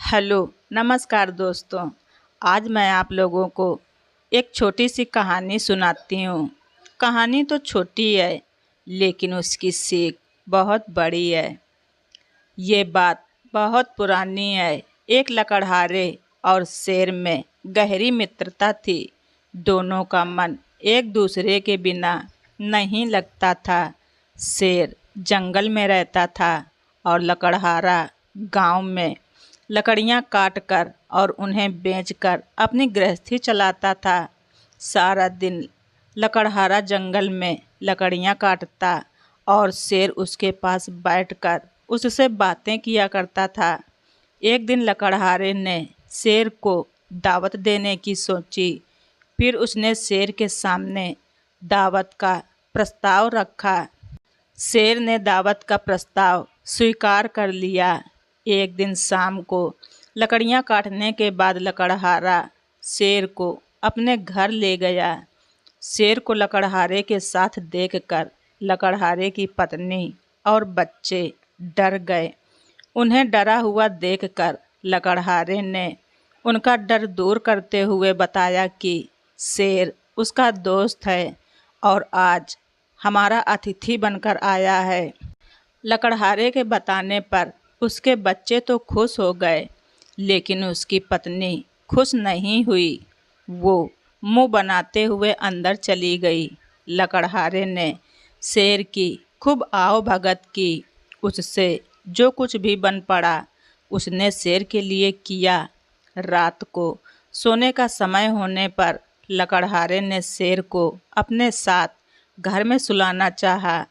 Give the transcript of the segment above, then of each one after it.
Hello, नमस्कार दोस्तों। आज मैं आप लोगों को एक छोटी सी कहानी सुनाती हूँ। कहानी तो छोटी है, लेकिन उसकी सीख बहुत बड़ी है। ये बात बहुत पुरानी है। एक लकड़हारे और शेर में गहरी मित्रता थी। दोनों का मन एक दूसरे के बिना नहीं लगता था। शेर जंगल में रहता था और लकड़हारा गांव में लकड़ियां काटकर और उन्हें बेचकर अपनी गृहस्थी चलाता था। सारा दिन लकड़हारा जंगल में लकड़ियां काटता और शेर उसके पास बैठकर उससे बातें किया करता था। एक दिन लकड़हारे ने शेर को दावत देने की सोची। फिर उसने शेर के सामने दावत का प्रस्ताव रखा। शेर ने दावत का प्रस्ताव स्वीकार कर लिया। एक दिन शाम को लकड़ियां काटने के बाद लकड़हारा शेर को अपने घर ले गया। शेर को लकड़हारे के साथ देखकर लकड़हारे की पत्नी और बच्चे डर गए। उन्हें डरा हुआ देखकर लकड़हारे ने उनका डर दूर करते हुए बताया कि शेर उसका दोस्त है और आज हमारा अतिथि बनकर आया है। लकड़हारे के बताने पर उसके बच्चे तो खुश हो गए, लेकिन उसकी पत्नी खुश नहीं हुई। वो मुंह बनाते हुए अंदर चली गई। लकड़हारे ने शेर की खूब आओ भगत की। उससे जो कुछ भी बन पड़ा उसने शेर के लिए किया। रात को सोने का समय होने पर लकड़हारे ने शेर को अपने साथ घर में सुलाना चाहा,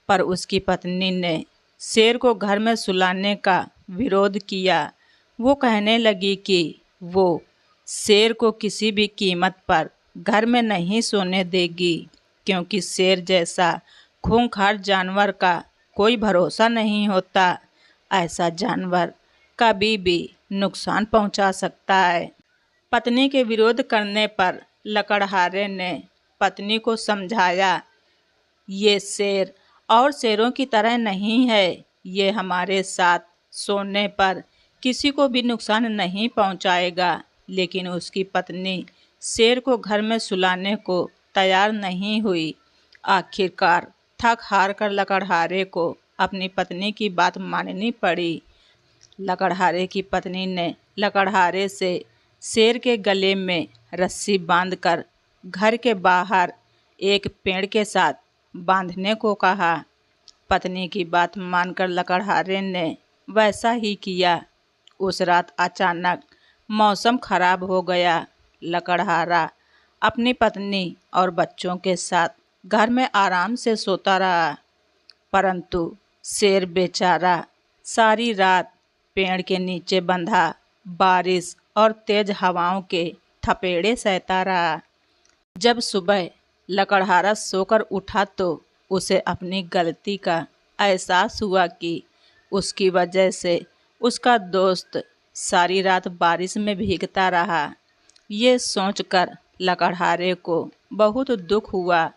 पर उसकी पत्नी ने शेर को घर में सुलाने का विरोध किया। वो कहने लगी कि वो शेर को किसी भी कीमत पर घर में नहीं सोने देगी, क्योंकि शेर जैसा खूंखार जानवर का कोई भरोसा नहीं होता। ऐसा जानवर कभी भी नुकसान पहुंचा सकता है। पत्नी के विरोध करने पर लकड़हारे ने पत्नी को समझाया, ये शेर और शेरों की तरह नहीं है। ये हमारे साथ सोने पर किसी को भी नुकसान नहीं पहुंचाएगा। लेकिन उसकी पत्नी शेर को घर में सुलाने को तैयार नहीं हुई। आखिरकार थक हार कर लकड़हारे को अपनी पत्नी की बात माननी पड़ी। लकड़हारे की पत्नी ने लकड़हारे से शेर के गले में रस्सी बांधकर घर के बाहर एक पेड़ के साथ बांधने को कहा। पत्नी की बात मानकर लकड़हारे ने वैसा ही किया। उस रात अचानक मौसम खराब हो गया। लकड़हारा अपनी पत्नी और बच्चों के साथ घर में आराम से सोता रहा, परंतु शेर बेचारा सारी रात पेड़ के नीचे बंधा बारिश और तेज हवाओं के थपेड़े सहता रहा। जब सुबह लकड़हारा सोकर उठा तो उसे अपनी गलती का एहसास हुआ कि उसकी वजह से उसका दोस्त सारी रात बारिश में भीगता रहा। ये सोचकर लकड़हारे को बहुत दुख हुआ।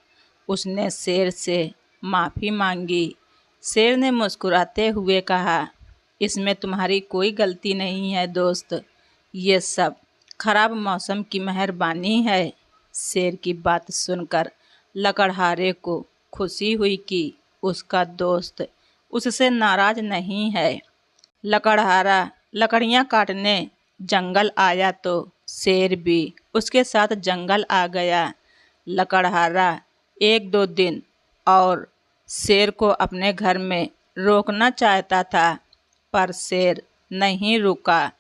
उसने शेर से माफ़ी मांगी। शेर ने मुस्कुराते हुए कहा, इसमें तुम्हारी कोई गलती नहीं है दोस्त, ये सब खराब मौसम की मेहरबानी है। शेर की बात सुनकर लकड़हारे को खुशी हुई कि उसका दोस्त उससे नाराज नहीं है। लकड़हारा लकड़ियां काटने जंगल आया तो शेर भी उसके साथ जंगल आ गया। लकड़हारा एक दो दिन और शेर को अपने घर में रोकना चाहता था, पर शेर नहीं रुका।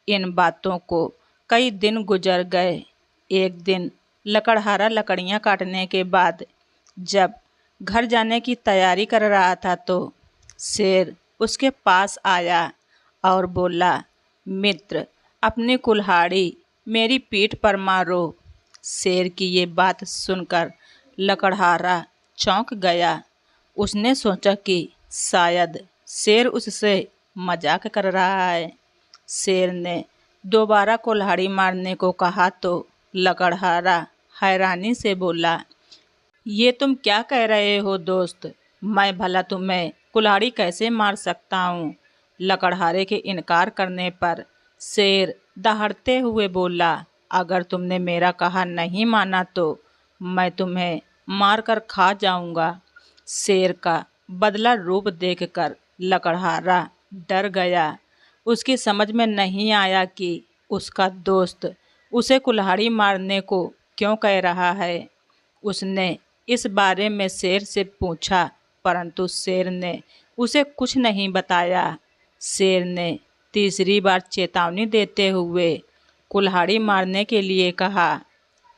इन बातों को कई दिन गुजर गए। एक दिन लकड़हारा लकड़ियां काटने के बाद जब घर जाने की तैयारी कर रहा था तो शेर उसके पास आया और बोला, मित्र, अपनी कुल्हाड़ी मेरी पीठ पर मारो। शेर की ये बात सुनकर लकड़हारा चौंक गया। उसने सोचा कि शायद शेर उससे मजाक कर रहा है। शेर ने दोबारा कुल्हाड़ी मारने को कहा तो लकड़हारा हैरानी से बोला, ये तुम क्या कह रहे हो दोस्त? मैं भला तुम्हें कुल्हाड़ी कैसे मार सकता हूँ? लकड़हारे के इनकार करने पर शेर दहाड़ते हुए बोला, अगर तुमने मेरा कहा नहीं माना तो मैं तुम्हें मारकर खा जाऊंगा। शेर का बदला रूप देखकर लकड़हारा डर गया। उसकी समझ में नहीं आया कि उसका दोस्त उसे कुल्हाड़ी मारने को क्यों कह रहा है। उसने इस बारे में शेर से पूछा, परंतु शेर ने उसे कुछ नहीं बताया। शेर ने तीसरी बार चेतावनी देते हुए कुल्हाड़ी मारने के लिए कहा।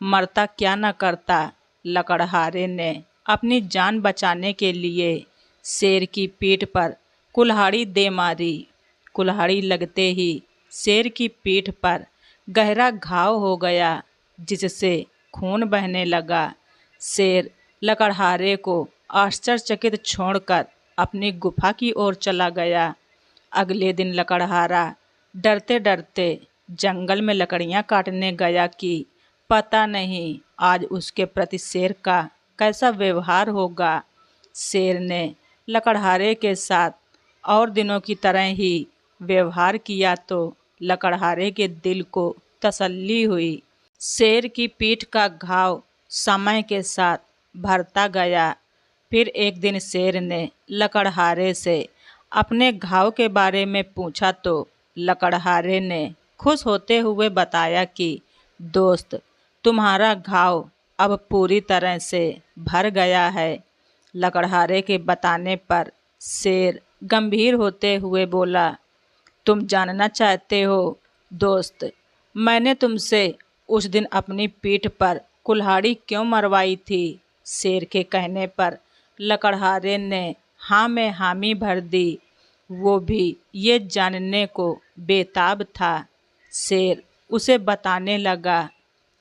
मरता क्या न करता। लकड़हारे ने अपनी जान बचाने के लिए शेर की पीठ पर कुल्हाड़ी दे मारी। कुल्हाड़ी लगते ही शेर की पीठ पर गहरा घाव हो गया, जिससे खून बहने लगा। शेर लकड़हारे को आश्चर्यचकित छोड़कर अपनी गुफा की ओर चला गया। अगले दिन लकड़हारा डरते डरते जंगल में लकड़ियां काटने गया कि पता नहीं आज उसके प्रति शेर का कैसा व्यवहार होगा। शेर ने लकड़हारे के साथ और दिनों की तरह ही व्यवहार किया तो लकड़हारे के दिल को तसल्ली हुई। शेर की पीठ का घाव समय के साथ भरता गया। फिर एक दिन शेर ने लकड़हारे से अपने घाव के बारे में पूछा तो लकड़हारे ने खुश होते हुए बताया कि दोस्त, तुम्हारा घाव अब पूरी तरह से भर गया है। लकड़हारे के बताने पर शेर गंभीर होते हुए बोला, तुम जानना चाहते हो दोस्त, मैंने तुमसे उस दिन अपनी पीठ पर कुल्हाड़ी क्यों मरवाई थी। शेर के कहने पर लकड़हारे ने हाँ में हामी भर दी। वो भी ये जानने को बेताब था। शेर उसे बताने लगा,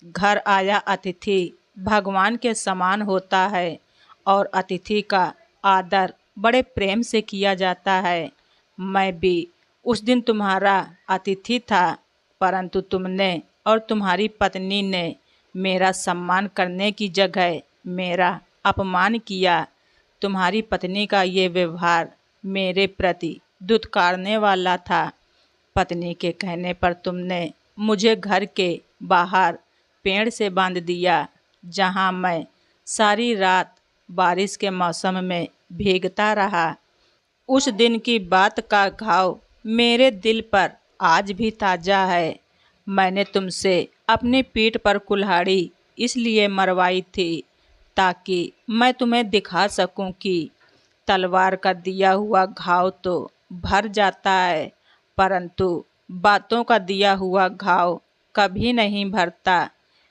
घर आया अतिथि भगवान के समान होता है और अतिथि का आदर बड़े प्रेम से किया जाता है। मैं भी उस दिन तुम्हारा अतिथि था, परंतु तुमने और तुम्हारी पत्नी ने मेरा सम्मान करने की जगह मेरा अपमान किया। तुम्हारी पत्नी का ये व्यवहार मेरे प्रति दुत्कारने वाला था। पत्नी के कहने पर तुमने मुझे घर के बाहर पेड़ से बांध दिया, जहां मैं सारी रात बारिश के मौसम में भीगता रहा। उस दिन की बात का घाव मेरे दिल पर आज भी ताज़ा है। मैंने तुमसे अपनी पीठ पर कुल्हाड़ी इसलिए मरवाई थी ताकि मैं तुम्हें दिखा सकूं कि तलवार का दिया हुआ घाव तो भर जाता है, परंतु बातों का दिया हुआ घाव कभी नहीं भरता।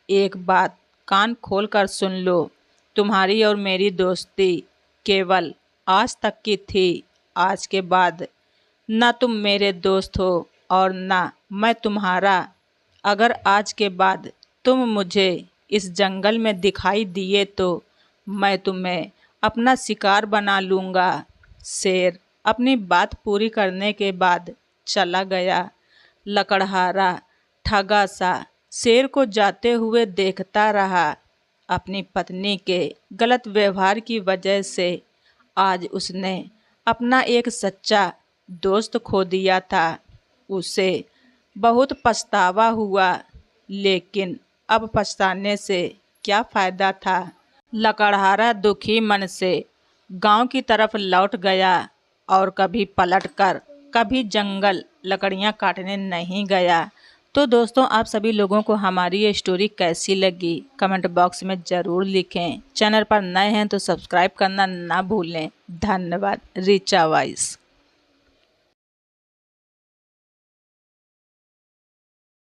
एक बात कान खोलकर सुन लो, तुम्हारी और मेरी दोस्ती केवल आज तक की थी। आज के बाद ना तुम मेरे दोस्त हो और ना मैं तुम्हारा। अगर आज के बाद तुम मुझे इस जंगल में दिखाई दिए तो मैं तुम्हें अपना शिकार बना लूँगा। शेर अपनी बात पूरी करने के बाद चला गया। लकड़हारा ठगा सा शेर को जाते हुए देखता रहा। अपनी पत्नी के गलत व्यवहार की वजह से आज उसने अपना एक सच्चा दोस्त खो दिया था। उसे बहुत पछतावा हुआ, लेकिन अब पछताने से क्या फ़ायदा था। लकड़हारा दुखी मन से गांव की तरफ लौट गया और कभी पलटकर कभी जंगल लकड़ियां काटने नहीं गया। तो दोस्तों, आप सभी लोगों को हमारी ये स्टोरी कैसी लगी कमेंट बॉक्स में ज़रूर लिखें। चैनल पर नए हैं तो सब्सक्राइब करना ना भूलें। धन्यवाद। ऋचा वॉइस।